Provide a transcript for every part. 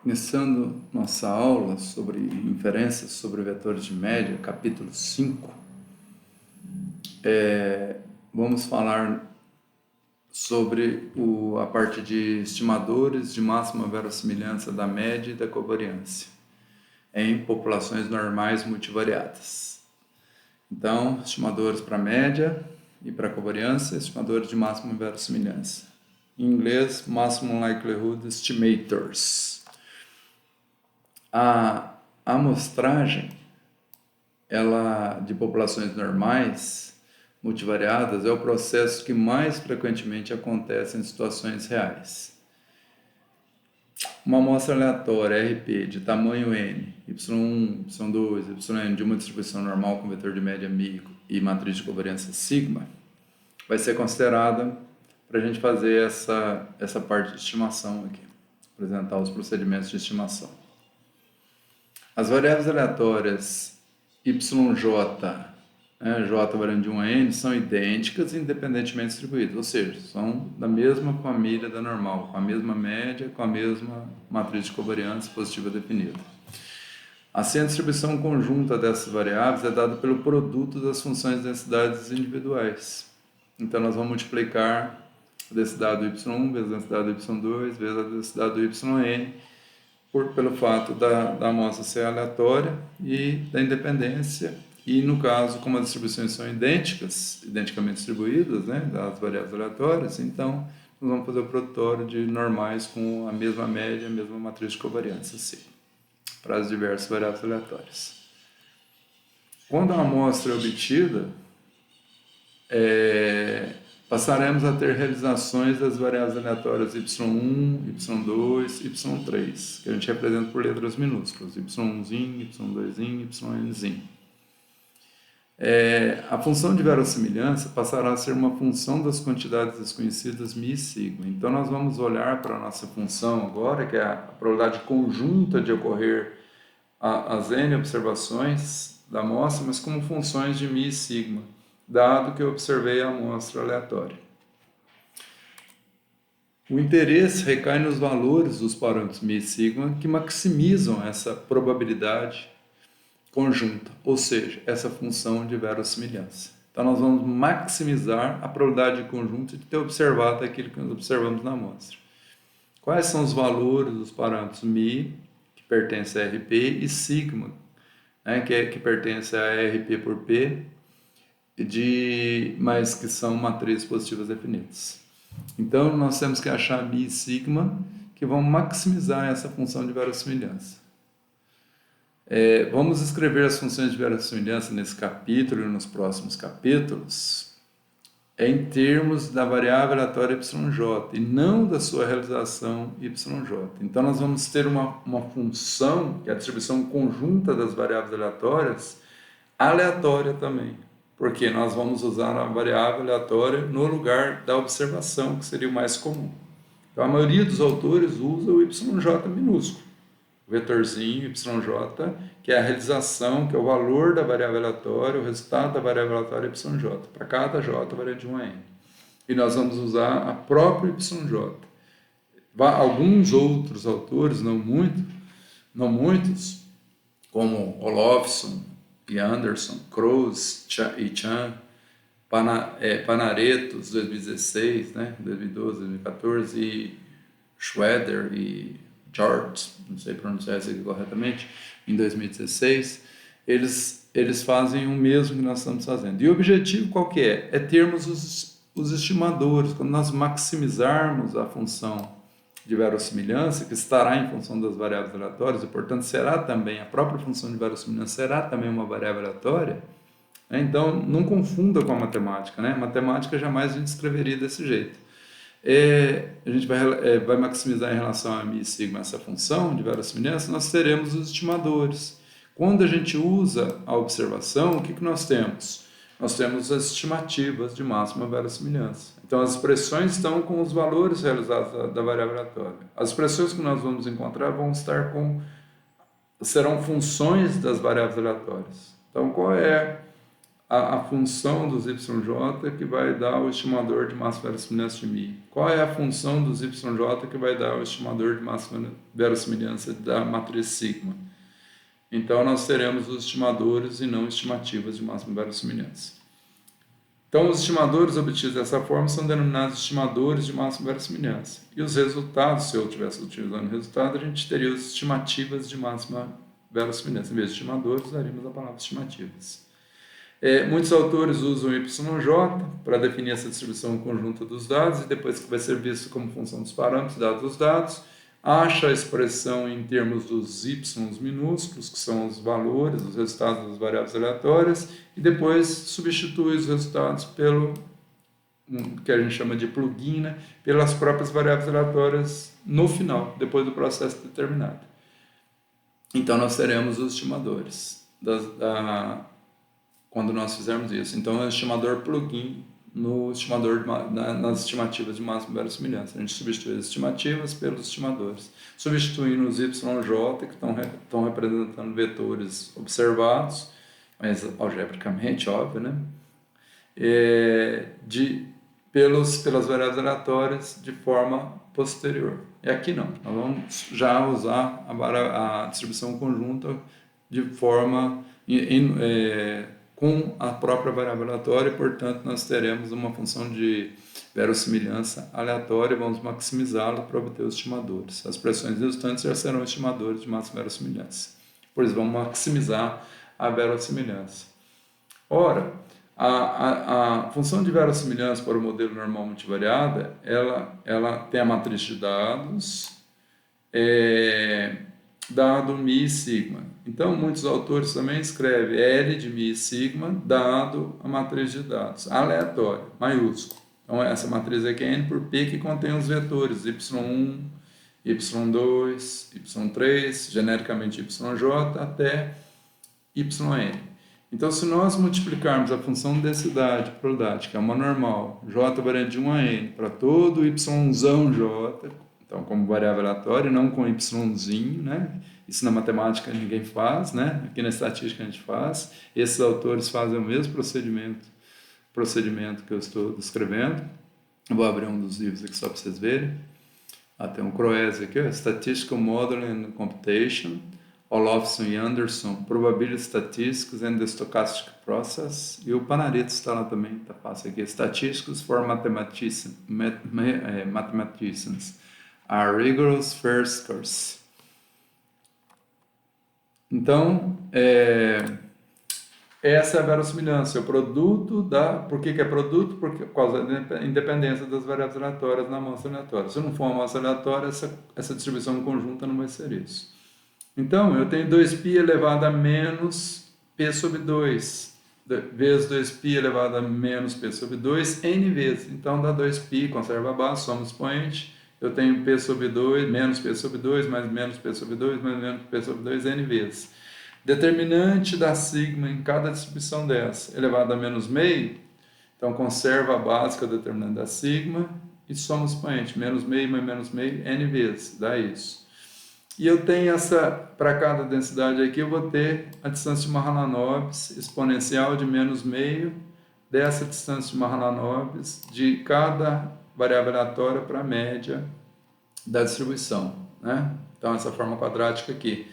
Começando nossa aula sobre inferências sobre vetores de média, capítulo 5, vamos falar sobre a parte de estimadores de máxima verossimilhança da média e da covariância em populações normais multivariadas. Então, estimadores para média e para covariância, estimadores de máxima verossimilhança. Em inglês, Maximum Likelihood Estimators. A amostragem de populações normais, multivariadas, é o processo que mais frequentemente acontece em situações reais. Uma amostra aleatória, RP, de tamanho N, Y1, Y2, YN, de uma distribuição normal com vetor de média μ e matriz de covariância sigma, vai ser considerada para a gente fazer essa parte de estimação aqui, apresentar os procedimentos de estimação. As variáveis aleatórias YJ, J variando de 1 a N, são idênticas e independentemente distribuídas, ou seja, são da mesma família da normal, com a mesma média, com a mesma matriz de covariância positiva definida. Assim, a distribuição conjunta dessas variáveis é dada pelo produto das funções de densidades individuais. Então, nós vamos multiplicar a densidade do Y1 vezes a densidade do Y2 vezes a densidade do YN, pelo fato da amostra ser aleatória e da independência, e no caso, como as distribuições são identicamente distribuídas, das variáveis aleatórias, então nós vamos fazer o produtório de normais com a mesma média, a mesma matriz de covariância, assim, para as diversas variáveis aleatórias. Quando a amostra é obtida, passaremos a ter realizações das variáveis aleatórias y1, y2, y3, que a gente representa por letras minúsculas, y1', y2', yn'. A função de verossimilhança passará a ser uma função das quantidades desconhecidas μ e sigma. Então, nós vamos olhar para a nossa função agora, que é a probabilidade conjunta de ocorrer as n observações da amostra, mas como funções de μ e sigma, dado que eu observei a amostra aleatória. O interesse recai nos valores dos parâmetros μ e sigma que maximizam essa probabilidade conjunta, ou seja, essa função de verossimilhança. Então, nós vamos maximizar a probabilidade conjunta de ter observado aquilo que nós observamos na amostra. Quais são os valores dos parâmetros μ, que pertence a RP, e sigma, que pertence a RP por P, mas que são matrizes positivas definidas. Então, nós temos que achar μ e sigma que vão maximizar essa função de verossimilhança. Vamos escrever as funções de verossimilhança nesse capítulo e nos próximos capítulos em termos da variável aleatória YJ e não da sua realização YJ. Então, nós vamos ter uma função, que é a distribuição conjunta das variáveis aleatórias, aleatória também, porque nós vamos usar a variável aleatória no lugar da observação, que seria o mais comum. Então, a maioria dos autores usa o YJ minúsculo, o vetorzinho YJ, que é a realização, que é o valor da variável aleatória, o resultado da variável aleatória YJ, para cada J variando de 1 a N. E nós vamos usar a própria YJ. Alguns outros autores, não muitos, como Olofsson e Anderson, Cross e Chan, Panaretos, 2016, 2012, 2014, e Schroeder e George, não sei pronunciar isso aqui corretamente, em 2016, eles fazem o mesmo que nós estamos fazendo. E o objetivo qual que é? É termos os estimadores, quando nós maximizarmos a função de verossimilhança, que estará em função das variáveis aleatórias, e portanto será também, a própria função de verossimilhança será também uma variável aleatória, então não confunda com a matemática, A matemática jamais a gente escreveria desse jeito. A gente vai maximizar em relação a μ e sigma essa função de verossimilhança, nós teremos os estimadores. Quando a gente usa a observação, o que nós temos? Nós temos as estimativas de máxima verossimilhança. Então, as expressões estão com os valores realizados da variável aleatória. As expressões que nós vamos encontrar serão funções das variáveis aleatórias. Então, qual é a função dos YJ que vai dar o estimador de máxima verossimilhança de Mi? Qual é a função dos YJ que vai dar o estimador de máxima verossimilhança da matriz sigma? Então, nós teremos os estimadores e não estimativas de máxima verossimilhança. Então, os estimadores obtidos dessa forma são denominados estimadores de máxima verossimilhança. E os resultados, se eu estivesse utilizando o resultado, a gente teria as estimativas de máxima verossimilhança. Em vez de estimadores, usaríamos a palavra estimativas. Muitos autores usam YJ para definir essa distribuição conjunta dos dados e depois que vai ser visto como função dos parâmetros dados os dados, acha a expressão em termos dos y minúsculos, que são os valores, os resultados das variáveis aleatórias, e depois substitui os resultados pelo que a gente chama de plugin, né, pelas próprias variáveis aleatórias no final, depois do processo determinado. Então, nós teremos os estimadores quando nós fizermos isso. Então, é o estimador plugin no estimador nas estimativas de máxima verossimilhança. A gente substitui as estimativas pelos estimadores, substituindo os YJ, que estão representando vetores observados, mas algebricamente, óbvio, né? Pelas variáveis aleatórias de forma posterior. E aqui não, nós vamos já usar a distribuição conjunta de forma com a própria variável aleatória, e, portanto, nós teremos uma função de verossimilhança aleatória e vamos maximizá-la para obter os estimadores. As expressões resultantes já serão estimadores de máxima verossimilhança. Por isso, vamos maximizar a verossimilhança. Ora, a função de verossimilhança para o modelo normal multivariada, ela tem a matriz de dados, dado mi e sigma. Então, muitos autores também escrevem L de mi e sigma, dado a matriz de dados, aleatória, maiúsculo. Então, essa matriz aqui é N por P, que contém os vetores Y1, Y2, Y3, genericamente YJ, até YN. Então, se nós multiplicarmos a função de densidade, probabilidade, que é uma normal, J variante de 1 a N, para todo Yzão J, então como variável aleatória, não com Yzinho, né? Isso na matemática ninguém faz, né? Aqui na estatística a gente faz. Esses autores fazem o mesmo procedimento que eu estou descrevendo. Eu vou abrir um dos livros aqui só para vocês verem. Tem um Croese aqui, ó, Statistical Modeling and Computation, Olofsson e Anderson, Probability Statistics and the Stochastic Process, e o Panarito está lá também, está fácil aqui, Statistics for Mathematicians, a rigorous first course. Então, essa é a verossimilhança, é o produto Por que é produto? Por causa da independência das variáveis aleatórias na amostra aleatória. Se não for uma amostra aleatória, essa distribuição conjunta não vai ser isso. Então, eu tenho 2π elevado a menos p sobre 2, vezes 2π elevado a menos p sobre 2, n vezes. Então, dá 2π, conserva a base, soma o expoente. Eu tenho p sobre 2, menos p sobre 2, mais menos p sobre 2, mais menos p sobre 2, n vezes. Determinante da sigma em cada distribuição dessa, elevado a menos meio. Então, conserva a base, que é o determinante da sigma, e soma o expoente. Menos meio mais menos meio, n vezes. Dá isso. E eu tenho para cada densidade aqui, eu vou ter a distância de Mahalanobis exponencial de menos meio dessa distância de Mahalanobis de cada variável aleatória para a média da distribuição, né? Então, essa forma quadrática aqui.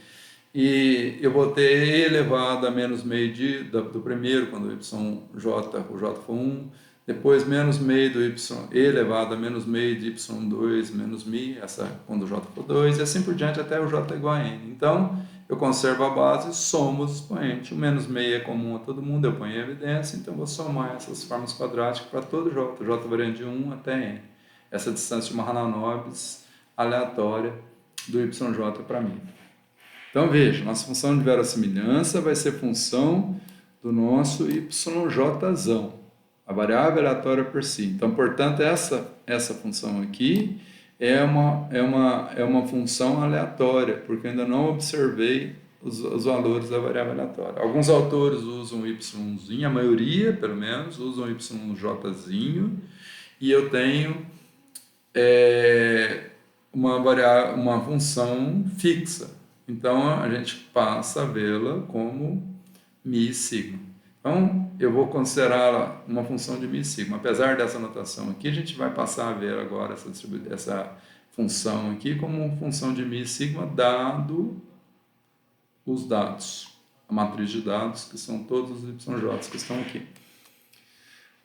E eu vou ter e elevado a menos meio do primeiro, quando o J for 1, depois menos meio do y elevado a menos meio de y2 menos mi, quando o j for 2, e assim por diante até o j igual a n. Então, eu conservo a base e somo os expoentes. O menos meio é comum a todo mundo, eu ponho em evidência, então vou somar essas formas quadráticas para todo j variante de 1 até n. Essa distância de Mahalanobis aleatória do yj para mim. Então, veja, nossa função de verossimilhança vai ser função do nosso yjzão, a variável aleatória por si. Então, portanto, essa função aqui é uma função aleatória, porque eu ainda não observei os valores da variável aleatória. Alguns autores usam yzinho, a maioria, pelo menos, usam yjzinho, e eu tenho uma função fixa. Então, a gente passa a vê-la como mi e sigma. Então, eu vou considerá-la uma função de μ sigma. Apesar dessa notação aqui, a gente vai passar a ver agora essa função aqui como uma função de μ sigma, dado os dados, a matriz de dados, que são todos os YJ que estão aqui.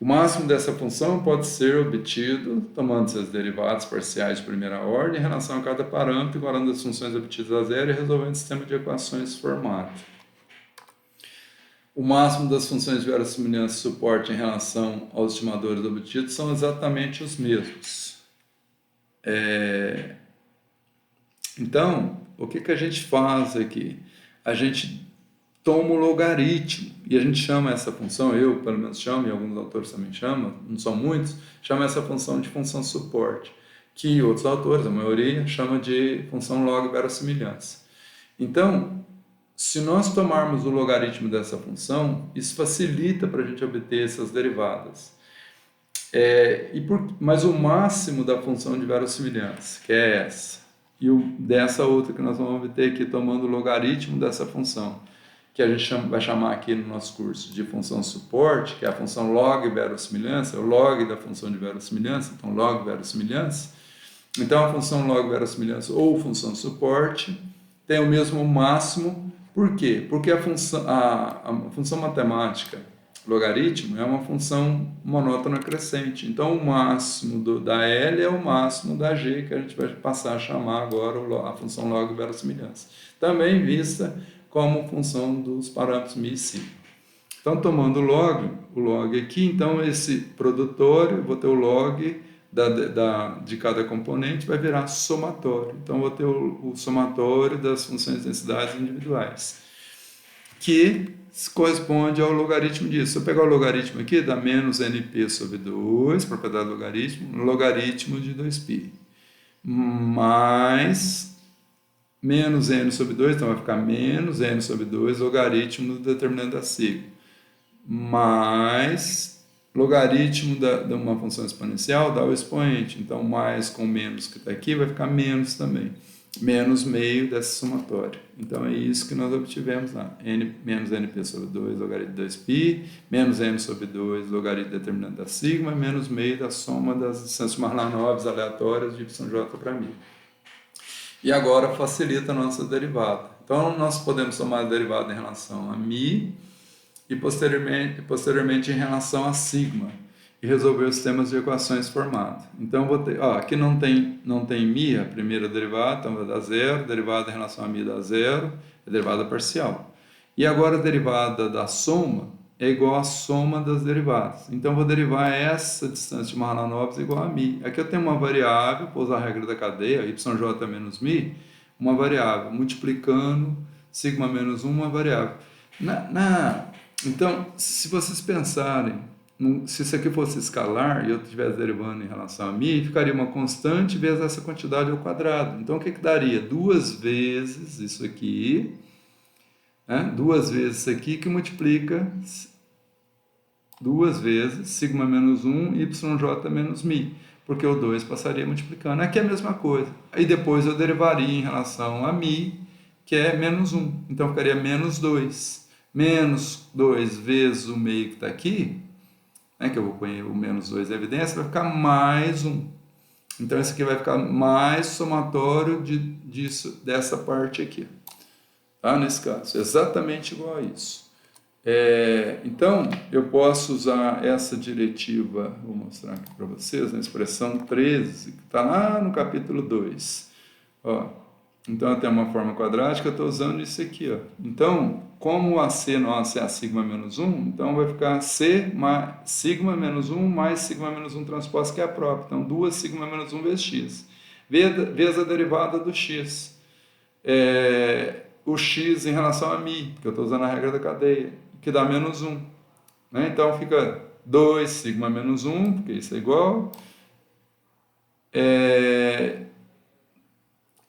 O máximo dessa função pode ser obtido tomando seus derivados parciais de primeira ordem em relação a cada parâmetro, igualando as funções obtidas a zero e resolvendo o sistema de equações formado. O máximo das funções de verossimilhança e suporte em relação aos estimadores obtidos são exatamente os mesmos. Então, o que a gente faz aqui? A gente toma o logaritmo, e a gente chama essa função, eu pelo menos chamo, e alguns autores também chamam, não são muitos, chama essa função de função suporte, que outros autores, a maioria, chama de função log verossimilhança. Então, se nós tomarmos o logaritmo dessa função, isso facilita para a gente obter essas derivadas. Mas o máximo da função de verossimilhança, que é essa, e dessa outra que nós vamos obter aqui tomando o logaritmo dessa função, que a gente vai chamar aqui no nosso curso de função suporte, que é a função log verossimilhança, o log da função de verossimilhança, então log verossimilhança. Então a função log verossimilhança ou função suporte tem o mesmo máximo. Por quê? Porque a função matemática logaritmo é uma função monótona crescente. Então o máximo da L é o máximo da G, que a gente vai passar a chamar agora a função log verossimilhança. Também vista como função dos parâmetros μ e sigma. Então, tomando o log aqui, então esse produtório, vou ter o log de cada componente, vai virar somatório. Então, vou ter o somatório das funções de densidades individuais, que corresponde ao logaritmo disso. Se eu pegar o logaritmo aqui, dá menos np sobre 2, propriedade do logaritmo de 2π, mais menos n sobre 2, então vai ficar menos n sobre 2, logaritmo do determinante da sigma, mais logaritmo de uma função exponencial dá o expoente, então mais com menos que está aqui vai ficar menos também, menos meio dessa somatória. Então é isso que nós obtivemos lá, menos np sobre 2, logaritmo de 2π, menos n sobre 2, logaritmo do determinante da sigma, menos meio da soma das distâncias Marlanovs aleatórias de YJ para μ. E agora facilita a nossa derivada. Então, nós podemos tomar a derivada em relação a μ e posteriormente em relação a sigma e resolver os sistemas de equações formados. Então, vou ter, aqui não tem μ, a primeira derivada, então vai dar zero, derivada em relação a μ dá zero, é derivada parcial. E agora a derivada da soma é igual à soma das derivadas. Então, vou derivar essa distância de Mahalanobis igual a μ. Aqui eu tenho uma variável, vou usar a regra da cadeia, yj menos μ, uma variável, multiplicando sigma menos 1, uma variável. Então, se vocês pensarem, se isso aqui fosse escalar e eu estivesse derivando em relação a μ, ficaria uma constante vezes essa quantidade ao quadrado. Então, o que daria? 2 vezes isso aqui, 2 vezes isso aqui, que multiplica 2 vezes sigma menos 1 yj menos μ, porque o 2 passaria multiplicando. Aqui é a mesma coisa. Aí depois eu derivaria em relação a μ, que é menos 1. Então ficaria menos 2. Menos 2 vezes o meio que está aqui, que eu vou pôr o menos 2 em evidência, vai ficar mais 1. Então esse aqui vai ficar mais somatório dessa parte aqui. Tá? Nesse caso, exatamente igual a isso. Então, eu posso usar essa diretiva, vou mostrar aqui para vocês, na expressão 13, que está lá no capítulo 2. Então, eu tenho uma forma quadrática, eu estou usando isso aqui. Então, como a C nossa é a sigma menos 1, então vai ficar C mais sigma menos 1 mais sigma menos 1 transposto, que é a própria. Então, 2 sigma menos 1 vezes x. Vezes a derivada do x. O x em relação a μ, porque eu estou usando a regra da cadeia, que dá menos 1. Então fica 2 sigma menos 1, porque isso é igual.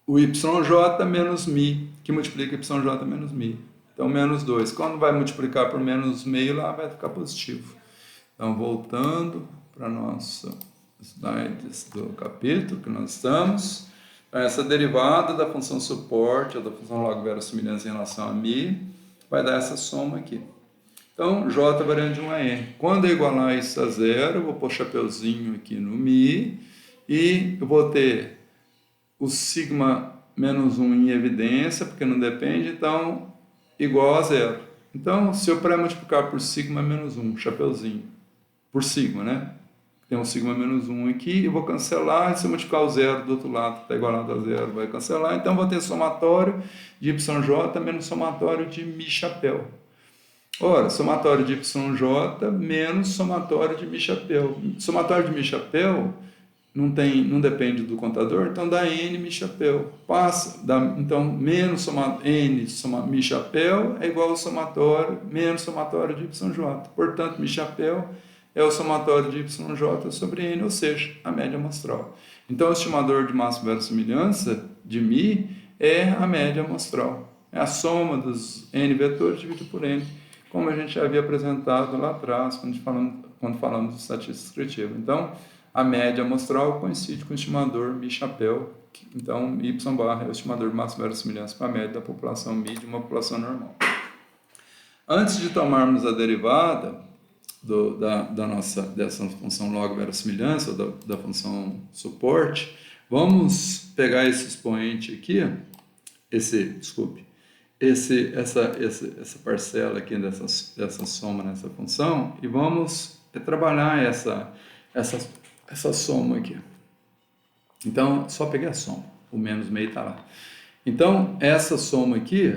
O yj menos μ, que multiplica yj menos μ. Então menos 2. Quando vai multiplicar por menos meio, lá vai ficar positivo. Então voltando para nossos slides do capítulo que nós estamos. Essa derivada da função suporte, ou da função log verossimilhança em relação a μ, vai dar essa soma aqui. Então, J variando de 1 a N. Quando eu igualar isso a zero, eu vou pôr chapeuzinho aqui no Mi, e eu vou ter o sigma menos 1 em evidência, porque não depende, então, igual a zero. Então, se eu pré-multiplicar por sigma menos 1, chapeuzinho, por sigma, né? Tem um sigma menos 1 aqui, eu vou cancelar, e se eu multiplicar o zero do outro lado, que está igualado a zero, vai cancelar, então vou ter somatório de YJ menos somatório de Mi chapéu. Ora, somatório de YJ menos somatório de Mi chapéu. Somatório de Mi chapéu não depende do contador, então dá N Mi chapéu. Então, menos N Mi chapéu é igual ao somatório menos somatório de YJ. Portanto, Mi chapéu é o somatório de YJ sobre N, ou seja, a média amostral. Então, o estimador de máxima verossimilhança de Mi é a média amostral. É a soma dos N vetores dividido por N, como a gente já havia apresentado lá atrás, quando falamos de estatística descritiva. Então, a média amostral coincide com o estimador Mi chapéu. Então, Y barra é o estimador de máxima verossimilhança para a média da população Mi de uma população normal. Antes de tomarmos a derivada dessa função log verossimilhança, da função suporte, vamos pegar esse expoente aqui, essa parcela aqui dessa soma nessa função, e vamos trabalhar essa soma aqui. Então, só peguei a soma, o menos meio está lá. Então, essa soma aqui,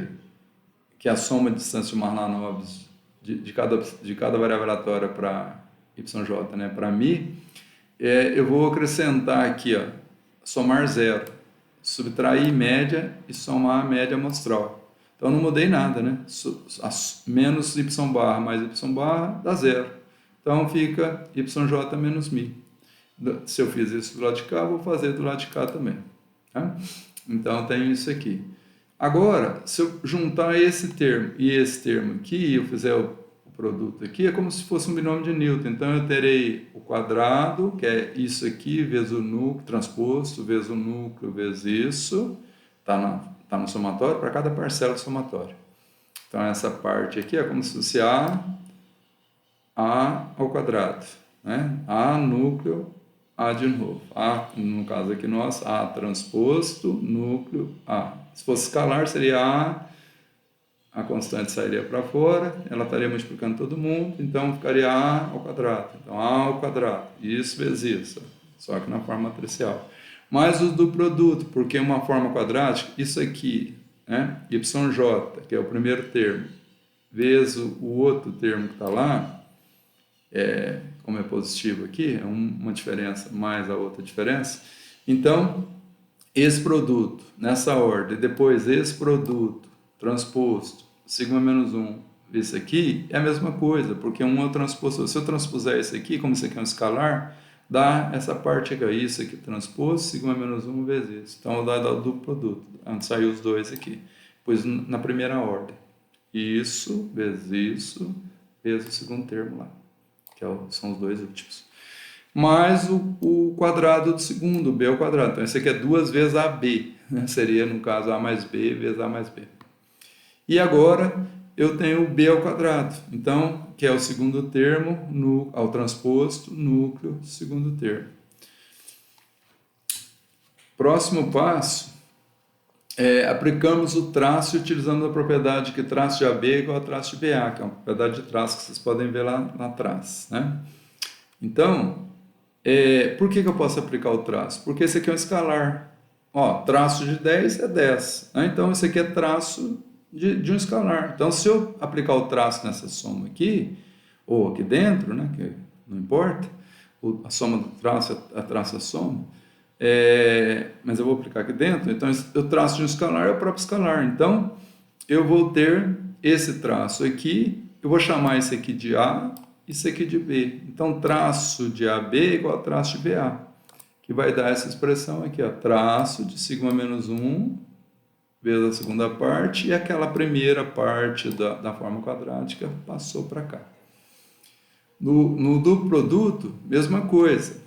que é a soma de distância de Marlanov de cada variável aleatória para YJ, né, para Mi, eu vou acrescentar aqui, ó, somar zero, subtrair média e somar a média amostral. Então, não mudei nada, né? Menos Y barra mais Y barra dá zero. Então, fica YJ menos Mi. Se eu fiz isso do lado de cá, vou fazer do lado de cá também. Tá? Então, tenho isso aqui. Agora, se eu juntar esse termo e esse termo aqui, e eu fizer o produto aqui, é como se fosse um binômio de Newton. Então, eu terei o quadrado, que é isso aqui, vezes o núcleo, transposto, vezes o núcleo, vezes isso, está no somatório, para cada parcela do somatório. Então, essa parte aqui é como se fosse A ao quadrado, né? A núcleo, A de novo. A, no caso aqui nosso, A transposto, núcleo, A. Se fosse escalar, seria a constante sairia para fora, ela estaria multiplicando todo mundo, então ficaria A ao quadrado. Então, A ao quadrado, isso vezes isso, só que na forma matricial. Mais o do produto, porque uma forma quadrática, isso aqui, né, YJ, que é o primeiro termo, vezes o outro termo que está lá, como é positivo aqui, é uma diferença mais a outra diferença. Então, esse produto, nessa ordem, depois esse produto, transposto, sigma menos 1, isso aqui, é a mesma coisa, porque um é o transposto. Se eu transpuser isso aqui, como isso aqui é um escalar, dá essa parte aqui, isso aqui transposto, sigma menos 1 vezes isso. Então, dá o duplo produto, onde saiu os dois aqui. Pois na primeira ordem, isso vezes o segundo termo lá, que são os dois últimos. Mais o quadrado do segundo, B ao quadrado. Então, esse aqui é 2 vezes AB, né? Seria, no caso, A mais B vezes A mais B. E agora, eu tenho o B ao quadrado, então, que é o segundo termo, ao transposto, núcleo, segundo termo. Próximo passo, aplicamos o traço utilizando a propriedade que traço de AB é igual a traço de BA, que é uma propriedade de traço que vocês podem ver lá atrás, né? Então, por que eu posso aplicar o traço? Porque esse aqui é um escalar. Ó, traço de 10 é 10. Né? Então, esse aqui é traço de um escalar. Então, se eu aplicar o traço nessa soma aqui, ou aqui dentro, né, que não importa, a soma do traço, a traço a soma, mas eu vou aplicar aqui dentro, então o traço de um escalar é o próprio escalar. Então, eu vou ter esse traço aqui, eu vou chamar esse aqui de A, isso aqui de B. Então, traço de AB é igual a traço de BA, que vai dar essa expressão aqui, ó, traço de sigma menos 1 vezes a segunda parte, e aquela primeira parte da forma quadrática passou para cá. No duplo produto, mesma coisa.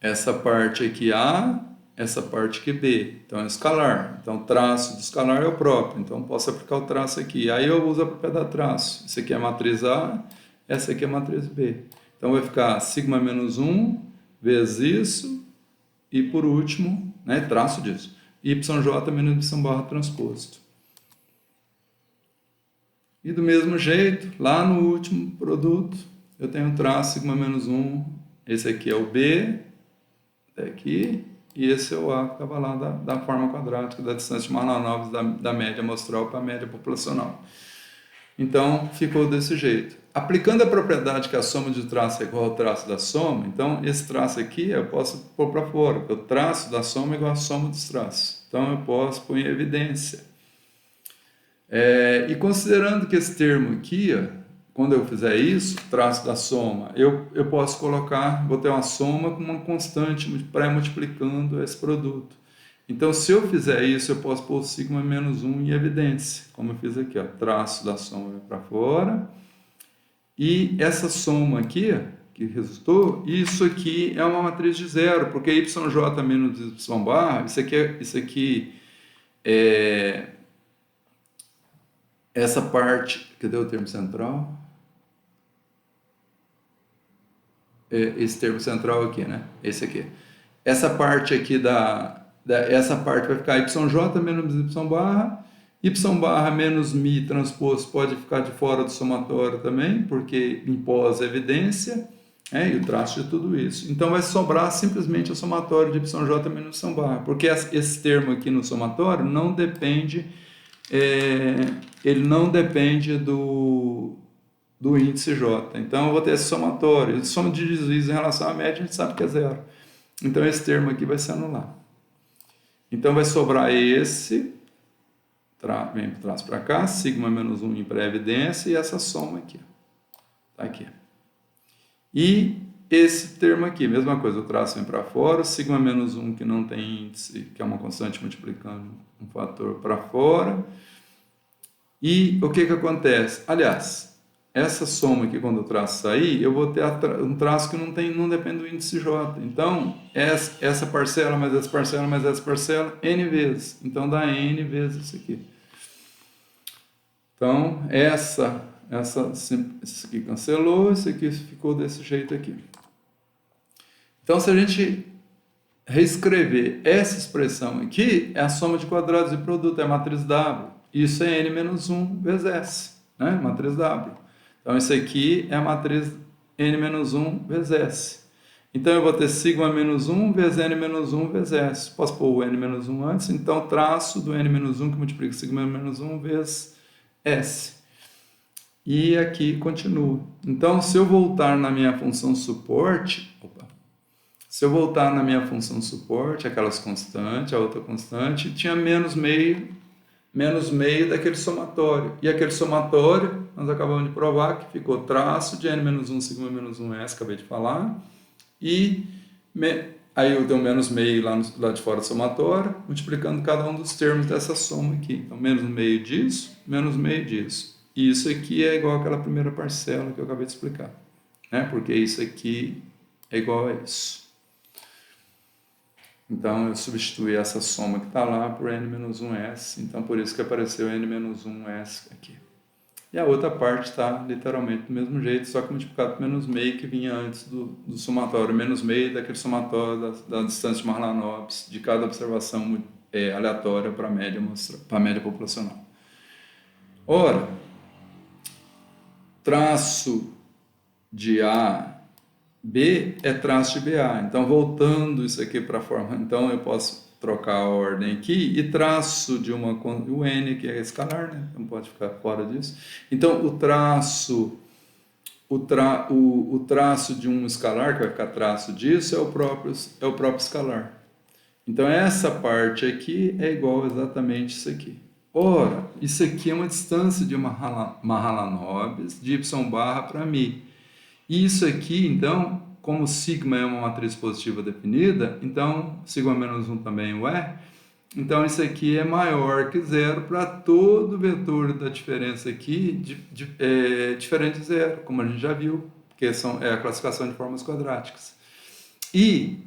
Essa parte aqui A essa parte aqui B. Então é escalar. Então o traço do escalar é o próprio. Então posso aplicar o traço aqui. Aí eu uso a propriedade traço. Isso aqui é a matriz A, essa aqui é a matriz B. Então vai ficar sigma menos 1 vezes isso e por último, né, traço disso, yj menos y barra transposto. E do mesmo jeito, lá no último produto, eu tenho um traço sigma menos 1, esse aqui é o B, aqui, e esse é o A que estava lá da forma quadrática, da distância de Mahalanobis da média amostral para a média populacional. Então, ficou desse jeito. Aplicando a propriedade que a soma de traço é igual ao traço da soma, então esse traço aqui eu posso pôr para fora, porque o traço da soma é igual à soma dos traços. Então, eu posso pôr em evidência. E considerando que esse termo aqui, ó, quando eu fizer isso, traço da soma, eu posso colocar, vou ter uma soma com uma constante pré-multiplicando esse produto. Então, se eu fizer isso, eu posso pôr o sigma menos 1 em evidência, como eu fiz aqui, ó, traço da soma para fora, e essa soma aqui, ó, que resultou, isso aqui é uma matriz de zero, porque yj menos y barra, isso aqui é essa parte, cadê o termo central? Esse termo central aqui, né? Esse aqui. Essa parte aqui essa parte vai ficar yj menos y barra menos mi transposto pode ficar de fora do somatório também, porque impôs a evidência, e o traço de tudo isso. Então vai sobrar simplesmente o somatório de yj menos y barra, porque esse termo aqui no somatório não depende, ele não depende do índice J. Então eu vou ter esse somatório. A soma de desvios em relação à média a gente sabe que é zero. Então esse termo aqui vai se anular. Então vai sobrar esse, vem para trás para cá, sigma menos 1 em pré-evidência e essa soma aqui. Tá aqui. E esse termo aqui, mesma coisa, o traço vem para fora, o sigma menos 1 que não tem índice, que é uma constante multiplicando um fator para fora. E o que acontece? Aliás, essa soma aqui, quando o traço sair, eu vou ter um traço que não depende do índice J. Então, essa parcela, mais essa parcela, mais essa parcela, n vezes. Então, dá n vezes isso aqui. Então, isso aqui cancelou, isso aqui ficou desse jeito aqui. Então, se a gente reescrever essa expressão aqui, é a soma de quadrados de produto, é a matriz W. Isso é n menos 1 vezes S, né? Matriz W. Então, isso aqui é a matriz n menos 1 vezes S. Então, eu vou ter sigma menos 1 vezes n menos 1 vezes S. Posso pôr o n menos 1 antes? Então, traço do n menos 1 que multiplica sigma menos 1 vezes S. E aqui continua. Então, se eu voltar na minha função suporte, aquelas constantes, a outra constante, tinha menos meio daquele somatório. E aquele somatório, nós acabamos de provar que ficou traço de n menos 1, sigma menos 1s, acabei de falar, e aí eu tenho menos meio lá de fora do somatório, multiplicando cada um dos termos dessa soma aqui. Então, menos meio disso, menos meio disso. E isso aqui é igual àquela primeira parcela que eu acabei de explicar, né? Porque isso aqui é igual a isso. Então, eu substituí essa soma que está lá por n menos 1s, então por isso que apareceu n menos 1s aqui. E a outra parte está literalmente do mesmo jeito, só que multiplicado por menos meio que vinha antes do somatório, menos meio daquele somatório da distância de Mahalanobis, de cada observação aleatória para a média populacional. Ora, traço de A B é traço de BA. Então, voltando isso aqui para a forma, então eu posso trocar a ordem aqui e traço de o N, que é escalar, né? Não pode ficar fora disso. Então, o traço de um escalar, que vai ficar traço disso, é o próprio escalar. Então, essa parte aqui é igual exatamente isso aqui. Ora, isso aqui é uma distância de Mahalanobis de y barra para mi. E isso aqui, então, como sigma é uma matriz positiva definida, então sigma menos 1 também o é, então isso aqui é maior que zero para todo vetor da diferença aqui, diferente de zero, como a gente já viu, porque é a classificação de formas quadráticas. E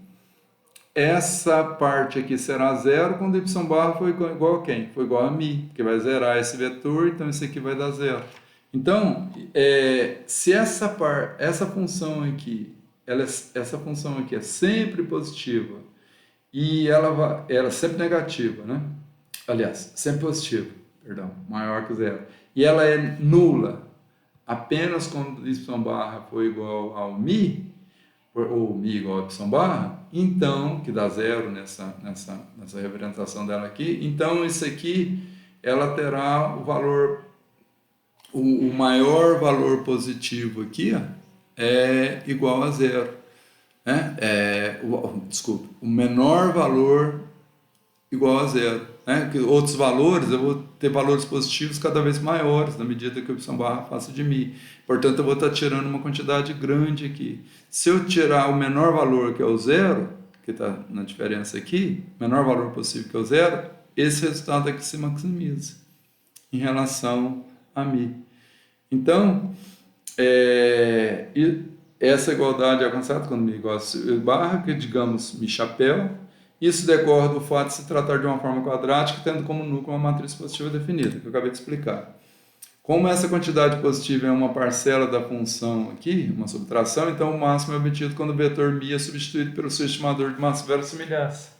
essa parte aqui será zero quando y barra for igual a quem? For igual a mi, porque vai zerar esse vetor, então isso aqui vai dar zero. Então, se essa função aqui, essa função aqui é sempre positiva e ela é sempre negativa, né? Aliás, sempre positiva, perdão, maior que zero. E ela é nula apenas quando y barra for igual ao mi, ou mi igual a y barra, então, que dá zero nessa representação dela aqui, então isso aqui, ela terá o valor, o maior valor positivo aqui, ó, é igual a zero, né? Desculpa, o menor valor igual a zero, né? Que outros valores, eu vou ter valores positivos cada vez maiores na medida que o y barra faça de mi. Portanto, eu vou estar tirando uma quantidade grande aqui. Se eu tirar o menor valor, que é o zero, que está na diferença aqui, menor valor possível que é o zero, esse resultado aqui se maximiza em relação a mi. Então, essa igualdade é alcançada quando mi igual a barra, que digamos mi chapéu. Isso decorre do fato de se tratar de uma forma quadrática, tendo como núcleo uma matriz positiva definida, que eu acabei de explicar. Como essa quantidade positiva é uma parcela da função aqui, uma subtração, então o máximo é obtido quando o vetor mi é substituído pelo seu estimador de máxima verossimilhança.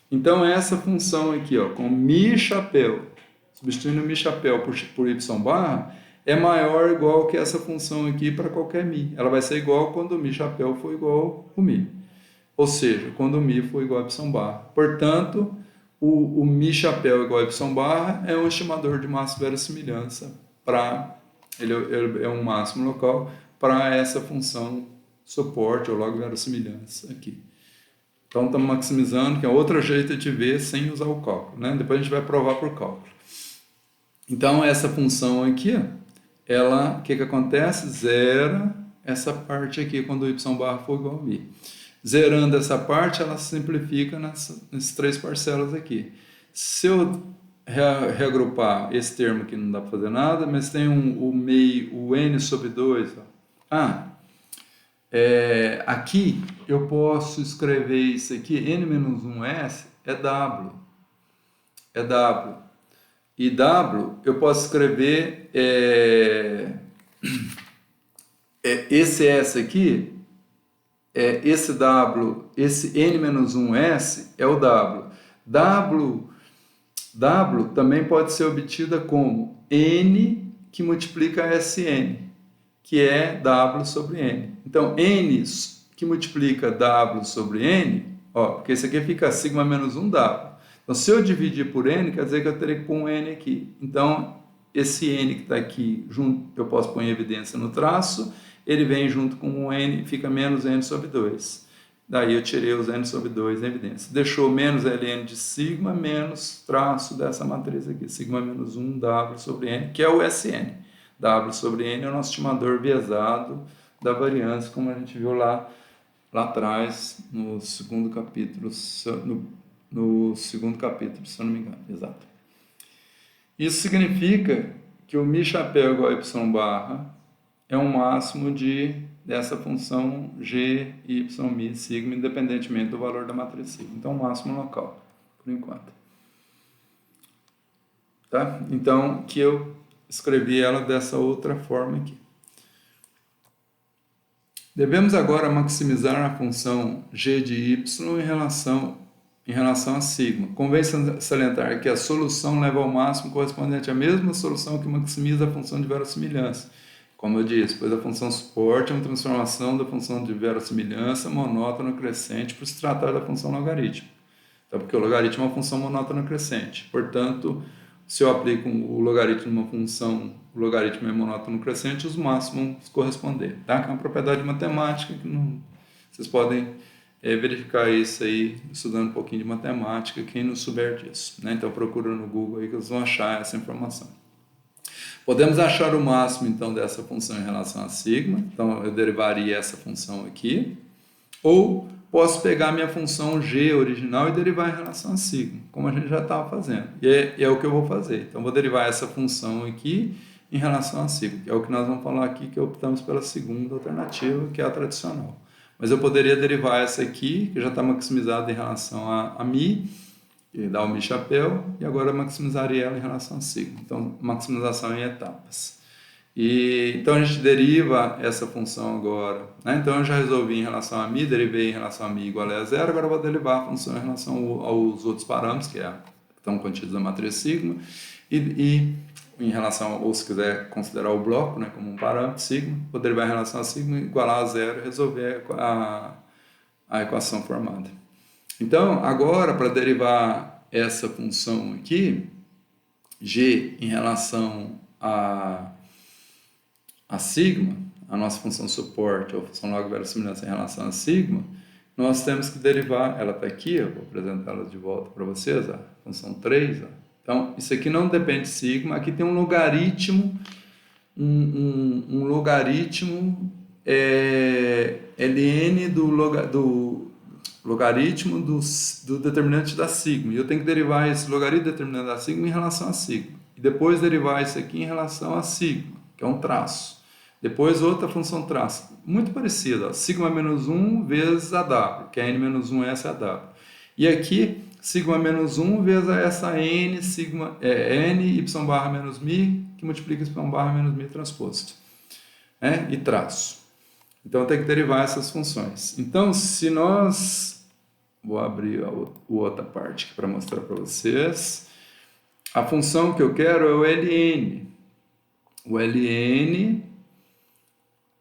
Então essa função aqui, ó, com mi chapéu, substituindo mi chapéu por y barra, é maior ou igual que essa função aqui para qualquer mi. Ela vai ser igual quando o mi chapéu for igual ao mi. Ou seja, quando o mi for igual a y barra. Portanto, o mi chapéu igual a y barra é um estimador de máxima verossimilhança ele é um máximo local para essa função suporte ou log verossimilhança aqui. Então, estamos maximizando, que é outro jeito de ver sem usar o cálculo, né? Depois a gente vai provar por cálculo. Então, essa função aqui, ela, o que acontece? Zera essa parte aqui quando o y barra for igual a mi. Zerando essa parte, ela se simplifica nessas três parcelas aqui. Se eu reagrupar esse termo aqui, não dá para fazer nada, mas tem o n sobre 2. Aqui eu posso escrever isso aqui, n-1s é w. É w. E w eu posso escrever esse s aqui, esse w, esse n-1s é o w. W também pode ser obtida como n que multiplica Sn, que é W sobre N. Então, N que multiplica W sobre N, porque isso aqui fica sigma menos 1W. Então, se eu dividir por N, quer dizer que eu terei que pôr um N aqui. Então, esse N que está aqui, junto, eu posso pôr em evidência no traço, ele vem junto com um N, fica menos N sobre 2. Daí eu tirei os n sobre 2 em evidência. Deixou menos ln de sigma menos traço dessa matriz aqui, sigma menos 1 w sobre n, que é o Sn. W sobre n é o nosso estimador biesado da variância, como a gente viu lá atrás, no segundo capítulo, se eu não me engano. Exato. Isso significa que o mi chapéu igual a y barra é um máximo dessa função g, y, mi, sigma, independentemente do valor da matriz sigma. Então, máximo local, por enquanto. Tá? Então, que eu escrevi ela dessa outra forma aqui. Devemos agora maximizar a função g de y em relação a sigma. Convém salientar que a solução leva ao máximo correspondente à mesma solução que maximiza a função de verossimilhança. Como eu disse, pois a função suporte é uma transformação da função de verossimilhança monótona crescente por se tratar da função logaritmo. Então, porque o logaritmo é uma função monótona crescente. Portanto, se eu aplico o logaritmo numa função, o logaritmo é monótono crescente, os máximos vão corresponder. Tá? Que é uma propriedade matemática que vocês podem verificar isso aí, estudando um pouquinho de matemática, quem não souber disso. Né? Então, procura no Google aí que vocês vão achar essa informação. Podemos achar o máximo, então, dessa função em relação a sigma. Então, eu derivaria essa função aqui. Ou posso pegar minha função g original e derivar em relação a sigma, como a gente já estava fazendo. E é o que eu vou fazer. Então, vou derivar essa função aqui em relação a sigma, que é o que nós vamos falar aqui, que optamos pela segunda alternativa, que é a tradicional. Mas eu poderia derivar essa aqui, que já está maximizada em relação a Mi, e dá o Mi chapéu, e agora eu maximizaria ela em relação a sigma. Então, maximização em etapas. Então a gente deriva essa função agora, né? Então eu já resolvi em relação a Mi, derivei em relação a Mi igual a zero, agora eu vou derivar a função em relação aos outros parâmetros, que estão contidos na matriz sigma, e em relação, ou se quiser considerar o bloco, né, como um parâmetro sigma, vou derivar em relação a sigma, igualar a zero e resolver a equação formada. Então, agora, para derivar essa função aqui, g em relação a sigma, a nossa função suporte, ou função log verossimilhança em relação a sigma, nós temos que derivar, ela está aqui, eu vou apresentá-la de volta para vocês, a função 3. Então, isso aqui não depende de sigma, aqui tem um logaritmo, um logaritmo ln do logaritmo do determinante da sigma, e eu tenho que derivar esse logaritmo determinante da sigma em relação a sigma, e depois derivar isso aqui em relação a sigma, que é um traço. Depois outra função traço, muito parecida, ó, sigma menos 1 vezes a w, que é n menos 1 essa é a w. E aqui, sigma menos 1 vezes essa n, n y barra menos mi, que multiplica y barra menos mi transposto. E traço. Então, tem que derivar essas funções. Então, se nós... Vou abrir a outra parte aqui para mostrar para vocês. A função que eu quero é o ln.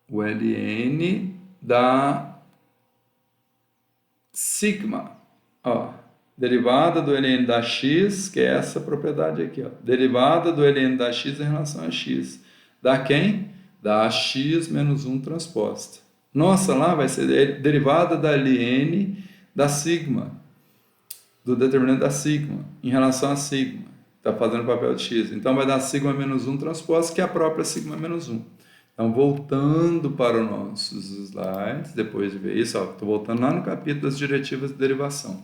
O ln da sigma. Ó, derivada do ln da x, que é essa propriedade aqui. Ó. Derivada do ln da x em relação a x. Dá quem? Da x menos 1 transposta. Nossa, lá vai ser derivada da ln da sigma, do determinante da sigma, em relação a sigma. Está fazendo o papel de x. Então, vai dar sigma menos 1 transposta, que é a própria sigma menos 1. Então, voltando para os nossos slides, depois de ver isso, estou voltando lá no capítulo das diretivas de derivação.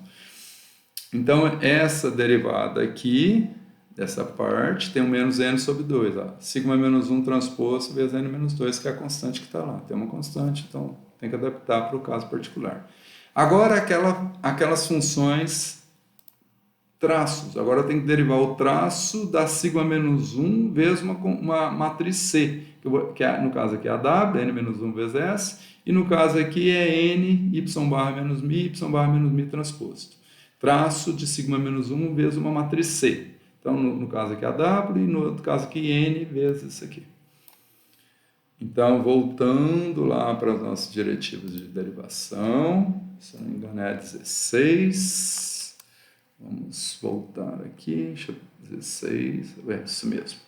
Então, essa derivada aqui, dessa parte, tem um menos n sobre 2. Ó. Sigma menos 1 transposto vezes n menos 2, que é a constante que está lá. Tem uma constante, então tem que adaptar para o caso particular. Agora, aquelas funções traços. Agora eu tenho que derivar o traço da sigma menos 1 vezes uma matriz C, que no caso aqui é a W, n menos 1 vezes S, e no caso aqui é n, y barra menos mi transposto. Traço de sigma menos 1 vezes uma matriz C. Então, no caso aqui é a W, e no outro caso aqui n vezes isso aqui. Então, voltando lá para as nossas diretivas de derivação, se não me engano é a 16... Vamos voltar aqui, deixa eu 16, isso mesmo.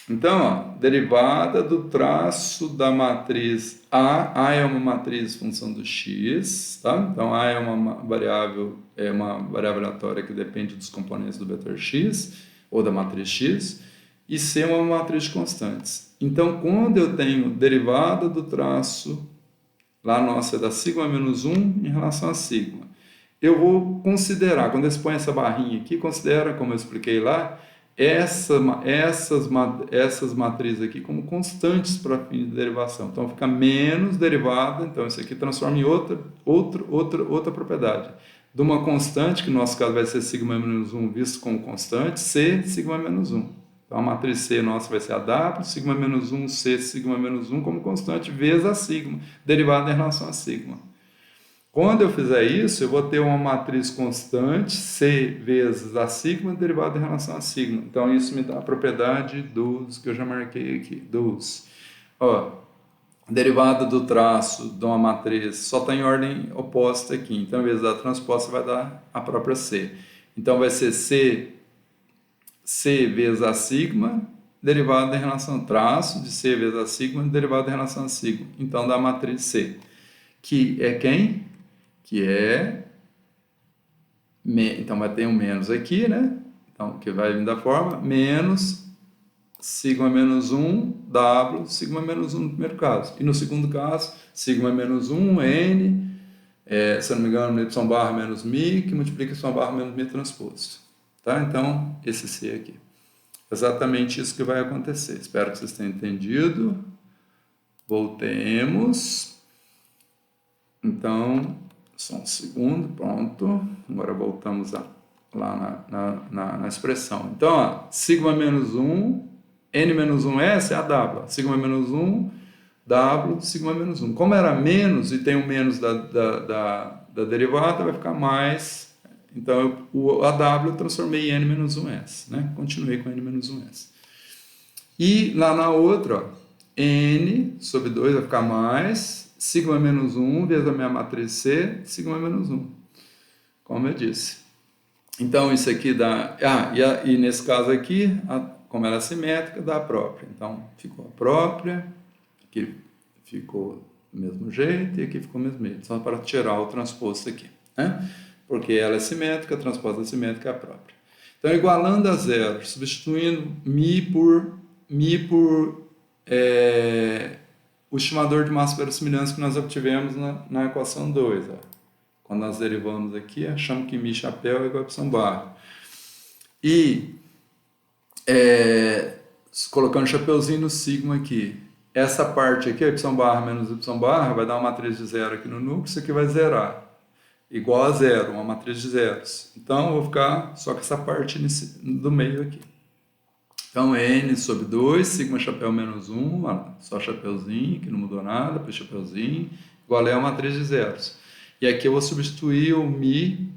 Então, ó, derivada do traço da matriz A é uma matriz função do x, tá? Então, A é uma variável aleatória que depende dos componentes do vetor x, ou da matriz x, e C é uma matriz de constantes. Então, quando eu tenho derivada do traço, lá nossa é da sigma menos 1 em relação a sigma, eu vou considerar, quando eles põem essa barrinha aqui, considera, como eu expliquei lá, essas matrizes aqui como constantes para fim de derivação. Então, fica menos derivada, então isso aqui transforma em outra propriedade. De uma constante, que no nosso caso vai ser sigma menos 1 visto como constante, C, sigma menos 1. Então, a matriz C nossa vai ser a W, sigma menos 1, C, sigma menos 1 como constante, vezes a sigma, derivada em relação a sigma. Quando eu fizer isso, eu vou ter uma matriz constante, C vezes a sigma, derivada em relação a sigma. Então, isso me dá a propriedade dos, que eu já marquei aqui, dos. Ó, derivada do traço de uma matriz só está em ordem oposta aqui. Então, em vez da transposta, vai dar a própria C. Então, vai ser C vezes a sigma, derivada em relação ao traço de C vezes a sigma, derivada em relação a sigma. Então, dá a matriz C, que é quem? Que é, então vai ter um menos aqui, né? Então, que vai vir da forma, menos sigma menos 1, W, sigma menos 1 no primeiro caso. E no segundo caso, sigma menos 1, N, se eu não me engano, y barra menos mi, que multiplica y barra menos mi transposto. Tá? Então, esse C aqui. Exatamente isso que vai acontecer. Espero que vocês tenham entendido. Voltemos. Então, só um segundo, pronto. Agora voltamos lá na expressão. Então, ó, sigma menos 1, n menos 1s é a W. Sigma menos 1, W, sigma menos 1. Como era menos e tem o menos da derivada, vai ficar mais. Então, a W eu transformei em n menos 1s. Né? Continuei com n menos 1s. E lá na outra, ó, n sobre 2 vai ficar mais sigma menos 1 vezes a minha matriz C, sigma menos 1, como eu disse. Então, isso aqui dá... e nesse caso aqui, como ela é simétrica, dá a própria. Então, ficou a própria, aqui ficou do mesmo jeito e aqui ficou do mesmo jeito. Só para tirar o transposto aqui, né? Porque ela é simétrica, a transposta simétrica é a própria. Então, igualando a zero, substituindo mi por o estimador de massa verossimilhança que nós obtivemos na equação 2. Ó. Quando nós derivamos aqui, achamos que mi chapéu é igual a y barra. E colocando o chapeuzinho no sigma aqui, essa parte aqui, y barra menos y barra, vai dar uma matriz de zero aqui no núcleo, isso aqui vai zerar. Igual a zero, uma matriz de zeros. Então, eu vou ficar só com essa parte do meio aqui. Então, n sobre 2, sigma chapéu menos 1, só chapeuzinho, que não mudou nada, depois chapeuzinho, igual a uma matriz de zeros. E aqui eu vou substituir o mi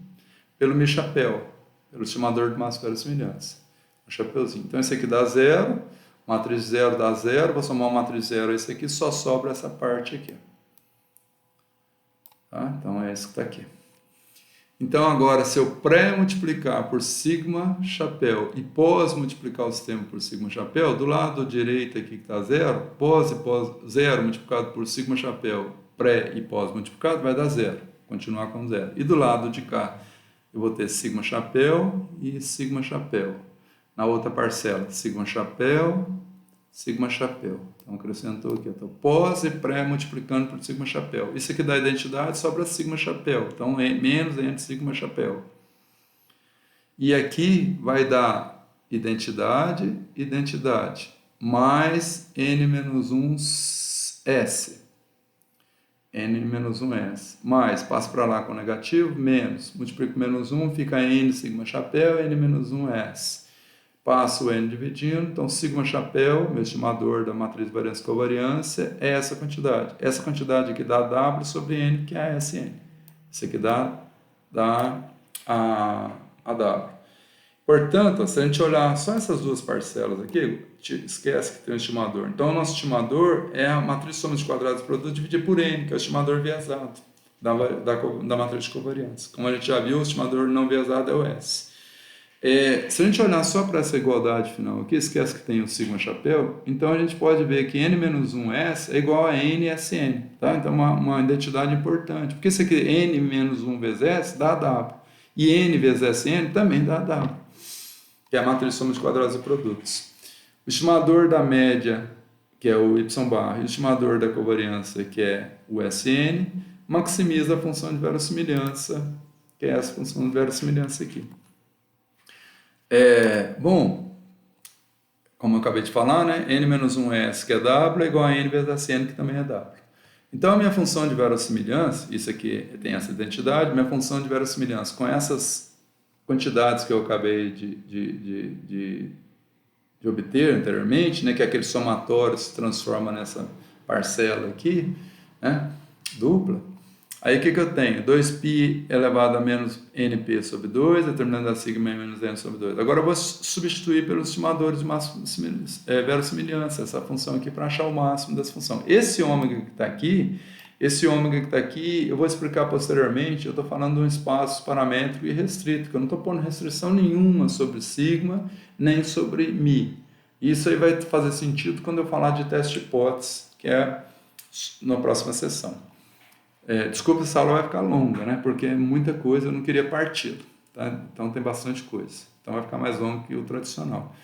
pelo mi chapéu, pelo estimador de massa verossimilhança. O chapeuzinho. Então, esse aqui dá zero, matriz de zero dá zero, vou somar uma matriz de zero a esse aqui, só sobra essa parte aqui. Tá? Então, é isso que está aqui. Então, agora, se eu pré-multiplicar por sigma chapéu e pós-multiplicar o sistema por sigma chapéu, do lado direito aqui que está zero, pós e pós, zero multiplicado por sigma chapéu, pré e pós-multiplicado, vai dar zero, continuar com zero. E do lado de cá, eu vou ter sigma chapéu e sigma chapéu. Na outra parcela, sigma chapéu, sigma chapéu. Então, acrescentou aqui, estou pós e pré multiplicando por sigma chapéu. Isso aqui dá identidade, sobra sigma chapéu. Então, menos entre sigma chapéu. E aqui vai dar identidade, mais n menos 1s. N menos 1s. Mais, passo para lá com negativo, menos. Multiplico menos 1, fica n sigma chapéu, n menos 1s. Passo o n dividindo, então sigma chapéu, meu estimador da matriz de variância e covariância, é essa quantidade. Essa quantidade aqui dá W sobre N, que é a SN. Isso aqui dá a W. Portanto, se a gente olhar só essas duas parcelas aqui, esquece que tem um estimador. Então, o nosso estimador é a matriz de soma de quadrados do produto dividida por N, que é o estimador viesado da matriz de covariância. Como a gente já viu, o estimador não viesado é o S. Se a gente olhar só para essa igualdade final aqui, esquece que tem o sigma chapéu, então a gente pode ver que n menos 1s é igual a n SN, tá? Então uma identidade importante, porque isso aqui n menos 1 vezes s dá W, e n vezes SN também dá W, que é a matriz de soma de quadrados e produtos. O estimador da média, que é o y barra, e o estimador da covariância, que é o SN, maximiza a função de verossimilhança, que é essa função de verossimilhança aqui. Bom, como eu acabei de falar, né? n menos 1s, que é W, é igual a n vezes SN, que também é W. Então, a minha função de verossimilhança, isso aqui tem essa identidade, minha função de verossimilhança com essas quantidades que eu acabei de obter anteriormente, né? Que é aquele somatório se transforma nessa parcela aqui, né? Dupla. Aí o que eu tenho? 2π elevado a menos np sobre 2, determinando a sigma menos n sobre 2. Agora eu vou substituir pelos estimadores de verossimilhança, essa função aqui, para achar o máximo dessa função. Esse ômega que está aqui, eu vou explicar posteriormente, eu estou falando de um espaço paramétrico irrestrito, que eu não estou pondo restrição nenhuma sobre sigma, nem sobre mi. Isso aí vai fazer sentido quando eu falar de teste de hipótese, que é na próxima sessão. Desculpa, essa aula vai ficar longa, né? Porque é muita coisa, eu não queria partido, tá? Então tem bastante coisa. Então vai ficar mais longo que o tradicional.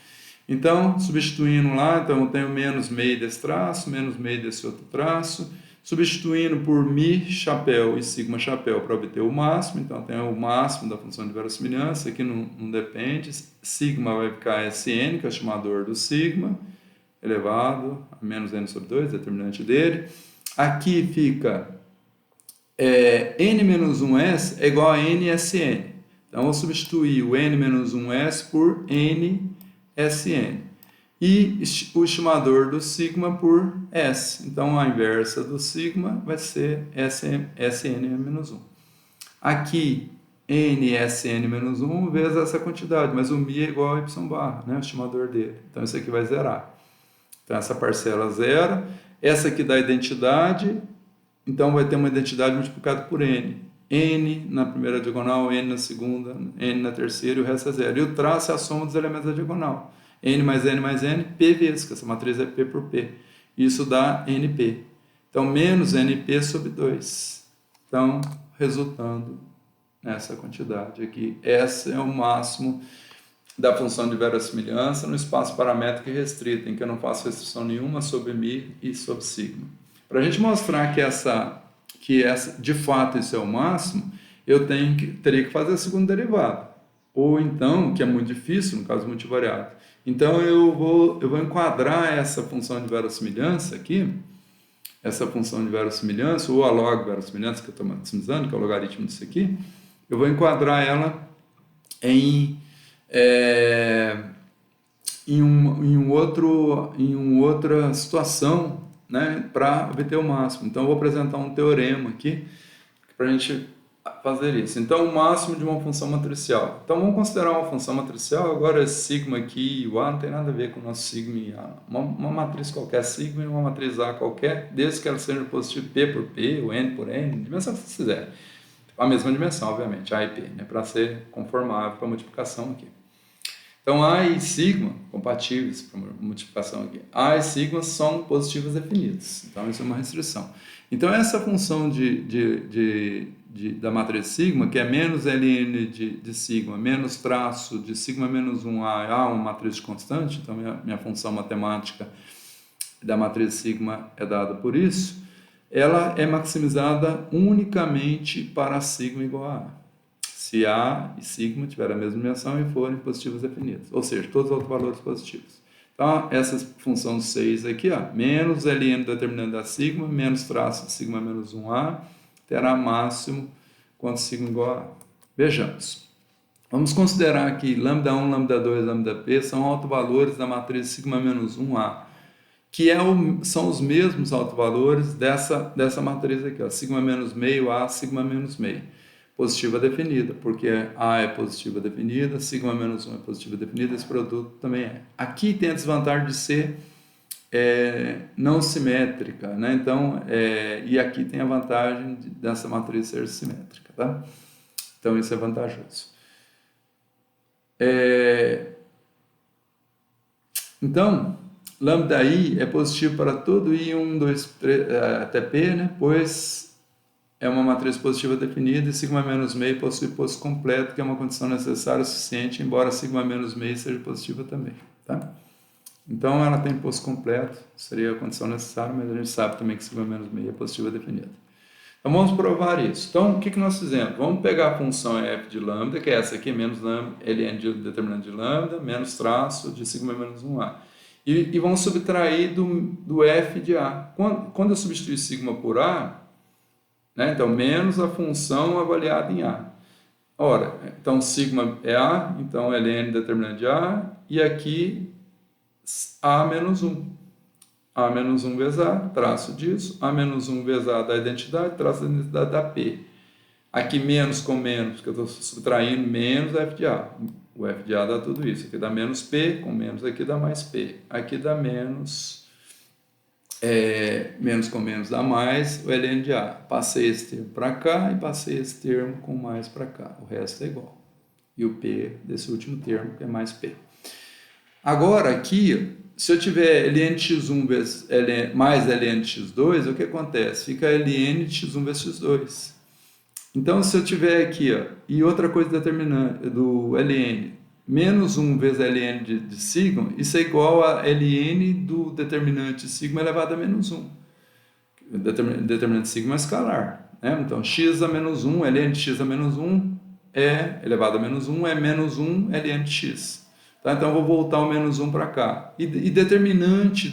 Então, substituindo lá, então eu tenho menos meio desse traço, menos meio desse outro traço, substituindo por mi chapéu e sigma chapéu para obter o máximo. Então, eu tenho o máximo da função de verossimilhança, aqui não depende. Sigma vai ficar Sn, que é o estimador do sigma, elevado a menos n sobre 2, determinante dele. Aqui fica n menos 1s é igual a nsn. Então, eu vou substituir o n menos 1s por nsn. E o estimador do sigma por s. Então, a inversa do sigma vai ser sn menos 1. Aqui, nsn menos 1 vezes essa quantidade, mas o mi é igual a y barra, né, o estimador dele. Então, isso aqui vai zerar. Então, essa parcela zera. Essa aqui dá identidade, então vai ter uma identidade multiplicada por n. N na primeira diagonal, n na segunda, n na terceira e o resto é zero. E o traço é a soma dos elementos da diagonal. N mais n, p vezes, que essa matriz é p por p. Isso dá np. Então, menos np sobre 2. Então, resultando nessa quantidade aqui. Esse é o máximo da função de verossimilhança no espaço paramétrico restrito, em que eu não faço restrição nenhuma sobre mi e sobre sigma. Para a gente mostrar que de fato isso é o máximo, eu teria que fazer a segunda derivada. Ou então, que é muito difícil, no caso multivariado. Então, eu vou enquadrar essa função de verossimilhança aqui, essa função de verossimilhança, ou a log verossimilhança, que eu estou maximizando, que é o logaritmo disso aqui, eu vou enquadrar ela em outra situação, né, para obter o máximo. Então, eu vou apresentar um teorema aqui para a gente fazer isso. Então, o máximo de uma função matricial. Então, vamos considerar uma função matricial. Agora, esse sigma aqui, o A, não tem nada a ver com o nosso sigma e A. Uma matriz qualquer sigma e uma matriz A qualquer, desde que ela seja positivo P por P, ou N por N, dimensão que vocês quiserem. A mesma dimensão, obviamente, A e P, né, para ser conformável para a multiplicação aqui. Então, A e sigma, compatíveis para multiplicação aqui. A e sigma são positivas definidas. Então, isso é uma restrição. Então, essa função da matriz sigma, que é menos ln de sigma, menos traço de sigma menos 1a, uma matriz constante, então minha função matemática da matriz sigma é dada por isso, ela é maximizada unicamente para sigma igual a A. Se A e sigma tiverem a mesma dimensão e forem positivas definidas, ou seja, todos os autovalores positivos. Então, essa função 6 aqui, ó, menos ln determinante da sigma, menos traço de sigma menos 1a, terá máximo quando sigma igual a A. Vejamos. Vamos considerar que lambda 1, lambda 2, lambda p são autovalores da matriz sigma menos 1a, que são os mesmos autovalores dessa matriz aqui, ó, sigma menos meio a, sigma menos meio. Positiva definida, porque A é positiva definida, sigma menos 1 é positiva definida, esse produto também é. Aqui tem a desvantagem de ser não simétrica, né? Então, e aqui tem a vantagem dessa matriz ser simétrica, tá? Então, isso é vantajoso. Então, lambda i é positivo para todo i, 1, 2, 3, até p, né? Pois é uma matriz positiva definida e sigma menos meio possui posto completo, que é uma condição necessária o suficiente, embora sigma menos meio seja positiva também, tá? Então, ela tem posto completo, seria a condição necessária, mas a gente sabe também que sigma menos meio é positiva definida. Então, vamos provar isso. Então, o que nós fizemos? Vamos pegar a função f de lambda, que é essa aqui, menos lambda, ln de determinante de lambda, menos traço de sigma menos 1a. E vamos subtrair do f de a. Quando eu substituir sigma por a, né, então, menos a função avaliada em a. Ora, então, sigma é a, então, ln determinante de a, e aqui, a menos 1. A menos 1 vezes a, traço disso. A menos 1 vezes a da identidade, traço da identidade da P. Aqui menos com menos, porque eu estou subtraindo menos f de a. O f de a dá tudo isso. Aqui dá menos P, com menos aqui dá mais P. Aqui dá menos, menos com menos dá mais o ln de a. Passei esse termo para cá e passei esse termo com mais para cá. O resto é igual. E o P desse último termo, que é mais P. Agora aqui, se eu tiver ln de x1 vezes mais ln de x2, o que acontece? Fica ln de x1 vezes x2. Então, se eu tiver aqui, ó, e outra coisa determinante do ln, menos 1 vezes ln de sigma, isso é igual a ln do determinante sigma elevado a menos 1. O determinante de sigma é escalar, né? Então, x a menos 1, ln de x a menos 1 é elevado a menos 1, é menos 1 ln de x. Tá? Então, eu vou voltar o menos 1 para cá. E determinante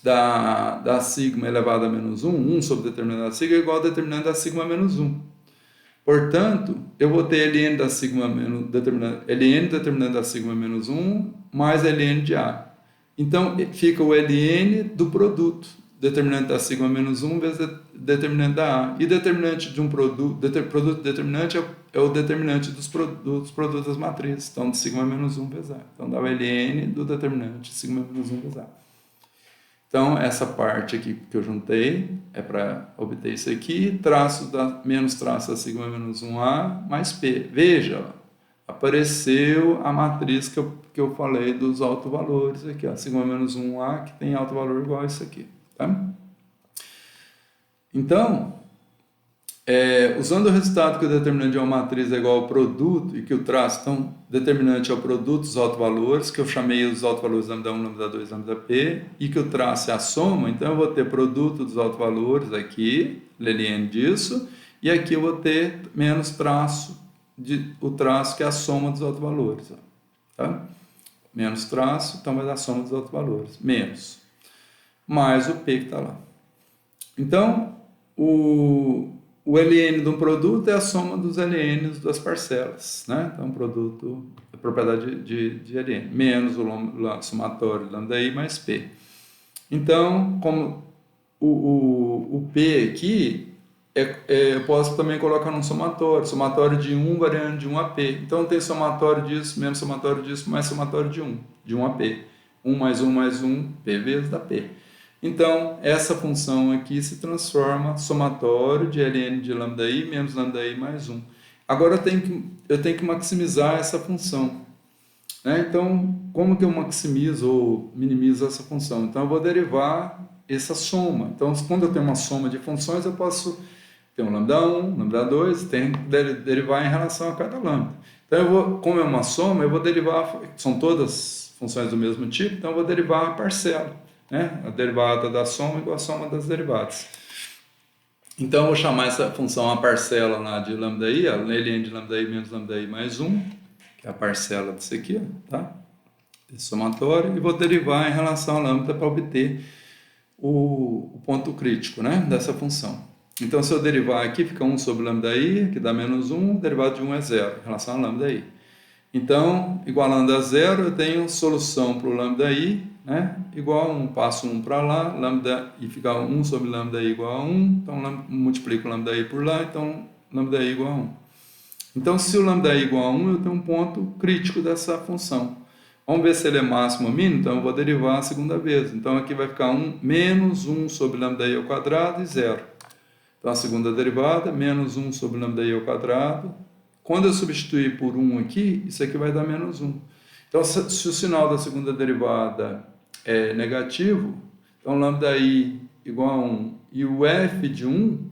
da sigma elevado a menos 1, 1 sobre determinante da sigma é igual a determinante da sigma menos 1. Portanto, eu vou ter ln da sigma menos determinante da sigma menos 1 mais ln de A. Então, fica o ln do produto, determinante da sigma menos 1 vezes determinante da A. E determinante de um produto determinante é o determinante dos produtos das matrizes. Então, de sigma menos 1 vezes A. Então, dá o ln do determinante de sigma menos 1 vezes A. Então, essa parte aqui que eu juntei é para obter isso aqui, menos traço da sigma menos 1A mais P. Veja, apareceu a matriz que eu falei dos autovalores aqui, ó, sigma menos 1A, que tem alto valor igual a isso aqui. Tá? Então, usando o resultado que o determinante de uma matriz é igual ao produto e que o traço, então, determinante é o produto dos autovalores, que eu chamei os autovalores lambda 1, lambda 2, lambda p, e que o traço é a soma, então eu vou ter produto dos autovalores aqui, ln disso, e aqui eu vou ter menos traço, o traço que é a soma dos autovalores. Tá? Menos traço, então vai dar a soma dos autovalores, menos, mais o p que está lá. Então, o ln de um produto é a soma dos ln's das parcelas, né? Então, produto é propriedade de ln, menos o somatório lambda i mais p. Então, como o p aqui, eu posso também colocar num somatório de 1 variando de 1 a p. Então, tem somatório disso, menos somatório disso, mais somatório de 1 a p. 1 mais 1 mais 1, p vezes da p. Então, essa função aqui se transforma somatório de ln de lambda i menos lambda i mais 1. Agora eu tenho que maximizar essa função. Né? Então, como que eu maximizo ou minimizo essa função? Então, eu vou derivar essa soma. Então, quando eu tenho uma soma de funções, eu posso ter um lambda 1, lambda 2, tem que derivar em relação a cada lambda. Então, como é uma soma, eu vou derivar, são todas funções do mesmo tipo, então eu vou derivar a parcela. Né? A derivada da soma igual a soma das derivadas. Então, eu vou chamar essa função a parcela lá de lambda i, a ln de lambda i menos lambda i mais 1, que é a parcela disso aqui, tá? Esse somatório, e vou derivar em relação a lambda para obter o ponto crítico, né, dessa função. Então, se eu derivar aqui, fica 1 sobre lambda i, que dá menos 1, o derivado de 1 é 0, em relação a lambda i. Então, igualando a 0, eu tenho solução para o lambda i, né? Igual a 1, passo 1 para lá, lambda i fica 1 sobre lambda i igual a 1, então multiplico lambda i por lá, então lambda i igual a 1. Então, se o lambda i igual a 1, eu tenho um ponto crítico dessa função. Vamos ver se ele é máximo ou mínimo, então eu vou derivar a segunda vez. Então, aqui vai ficar menos 1 sobre lambda i ao quadrado e 0. Então, a segunda derivada, menos 1 sobre lambda i ao quadrado. Quando eu substituir por 1 aqui, isso aqui vai dar menos 1. Então, se o sinal da segunda derivada é negativo, então lambda i igual a 1 e o f de 1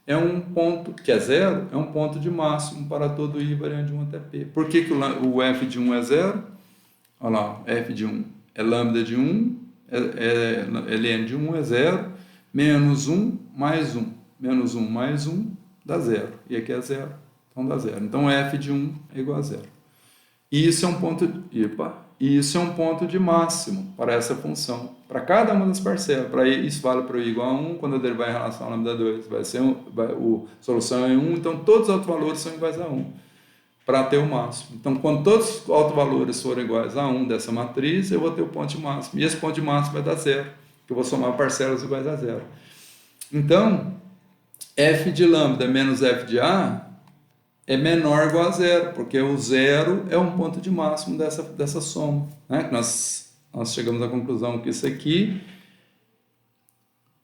é um ponto, que é 0, é um ponto de máximo para todo i variando de 1 até p. Por que o f de 1 é 0? Olha lá, f de 1 é lambda de 1, ln de 1 é 0, menos 1 mais 1. Menos 1 mais 1 dá 0. E aqui é 0, então dá 0. Então f de 1 é igual a 0. E isso é um ponto... isso é um ponto de máximo para essa função, para cada uma das parcelas. Isso vale para o i igual a 1, quando eu derivar em relação a lambda 2, solução é 1, então todos os autovalores são iguais a 1, para ter o máximo. Então, quando todos os autovalores forem iguais a 1 dessa matriz, eu vou ter o ponto de máximo, e esse ponto de máximo vai dar 0, que eu vou somar parcelas iguais a 0. Então, f de lambda menos f de a é menor ou igual a 0, porque o 0 é um ponto de máximo dessa soma. Né? Nós chegamos à conclusão que isso aqui,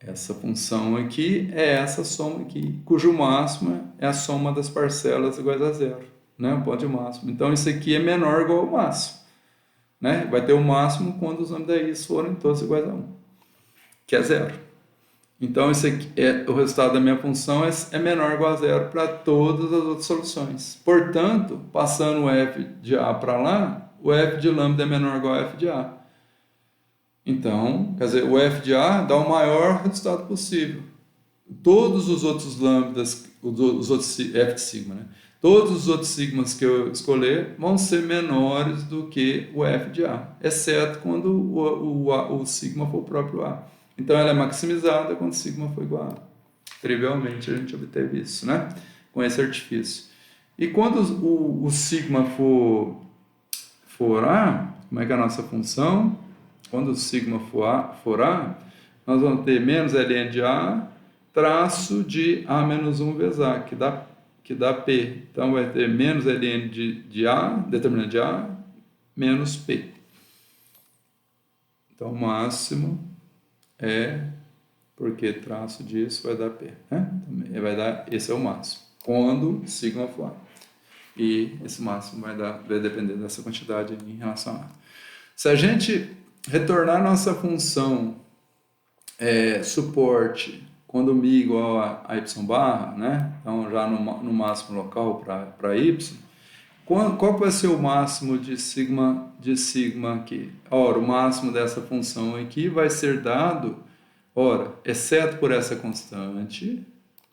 essa função aqui, é essa soma aqui, cujo máximo é a soma das parcelas iguais a 0. Né? Um ponto de máximo. Então, isso aqui é menor ou igual ao máximo. Né? Vai ter o máximo quando os lambda i's forem todos iguais a 1, que é 0. Então, esse aqui o resultado da minha função é menor ou igual a 0 para todas as outras soluções. Portanto, passando o f de a para lá, o f de lambda é menor ou igual a f de a. Então, quer dizer, o f de a dá o maior resultado possível. Todos os outros lambdas, os outros f de sigma, né? Todos os outros sigmas que eu escolher vão ser menores do que o f de a, exceto quando o sigma for o próprio a. Então ela é maximizada quando sigma for igual a A. Trivialmente a gente obteve isso, né? Com esse artifício. E quando o sigma for A, como é que é a nossa função? Quando o sigma for A, nós vamos ter menos ln de A, traço de A menos 1 vezes A, que dá P. Então vai ter menos ln de A, determinante de A, menos P. Então o máximo é, porque traço disso vai dar P. Né? Então, vai dar, esse é o máximo. Quando sigma for A. E esse máximo vai depender dessa quantidade em relação a A. Se a gente retornar nossa função suporte quando mi igual a y barra, né? Então já no máximo local para y, qual vai ser o máximo de sigma aqui? Ora, o máximo dessa função aqui vai ser dado, ora, exceto por essa constante,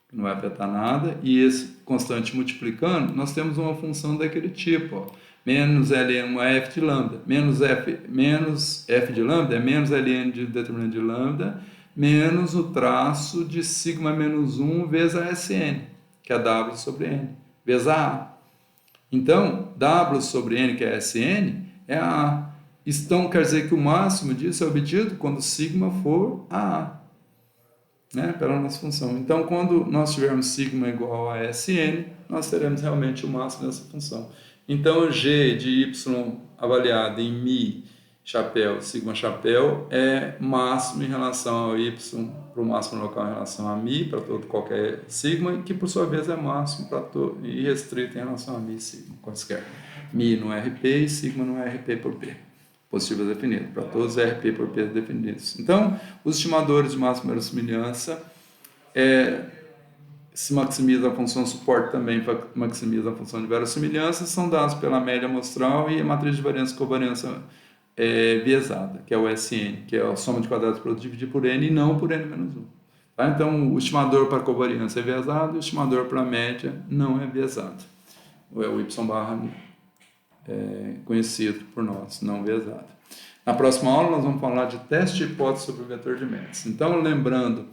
que não vai afetar nada, e esse constante multiplicando, nós temos uma função daquele tipo, ó, menos ln f de lambda, menos f de lambda é menos ln de determinante de lambda, menos o traço de sigma menos 1 vezes a Sn, que é W sobre N, vezes a A. Então, W sobre N, que é Sn, é a A. Então, quer dizer que o máximo disso é obtido quando sigma for a A, né, pela nossa função. Então, quando nós tivermos sigma igual a Sn, nós teremos realmente o máximo dessa função. Então, G de y avaliado em mi chapéu, sigma chapéu, é máximo em relação ao y, para o máximo local em relação a mi, para todo qualquer sigma, que por sua vez é máximo para todo e restrito em relação a mi e sigma, quaisquer. Mi no RP e sigma no RP por P. Positivo definido, para todos RP por P definidos. Então, os estimadores de máxima verossimilhança se maximiza a função suporte também maximiza a função de verossimilhança, são dados pela média amostral e a matriz de variância e covariância viesada, que é o SN, que é a soma de quadrados dividido por N e não por N menos 1. Tá? Então, o estimador para covariância é viesado, o estimador para média não é viesado. É o Y barra conhecido por nós, não viesado. Na próxima aula nós vamos falar de teste de hipótese sobre o vetor de Metz. Então, lembrando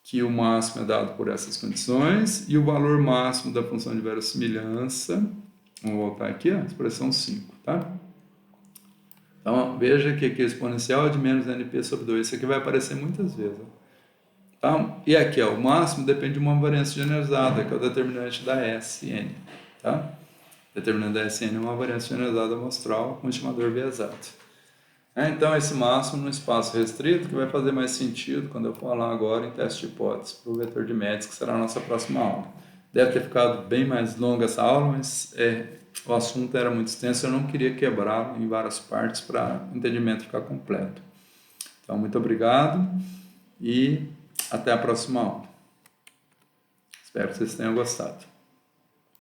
que o máximo é dado por essas condições e o valor máximo da função de verossimilhança, vamos voltar aqui, a expressão 5, tá? Então, veja que aqui o exponencial é de menos np sobre 2, isso aqui vai aparecer muitas vezes. Tá? E aqui, ó, o máximo depende de uma variância generalizada, que é o determinante da Sn, tá? O determinante da Sn é uma variância generalizada amostral com estimador viesado. Então, esse máximo no espaço restrito, que vai fazer mais sentido quando eu falar agora em teste de hipótese para o vetor de Metz, que será a nossa próxima aula. Deve ter ficado bem mais longa essa aula, mas o assunto era muito extenso, eu não queria quebrá-lo em várias partes para o entendimento ficar completo. Então, muito obrigado e até a próxima aula. Espero que vocês tenham gostado.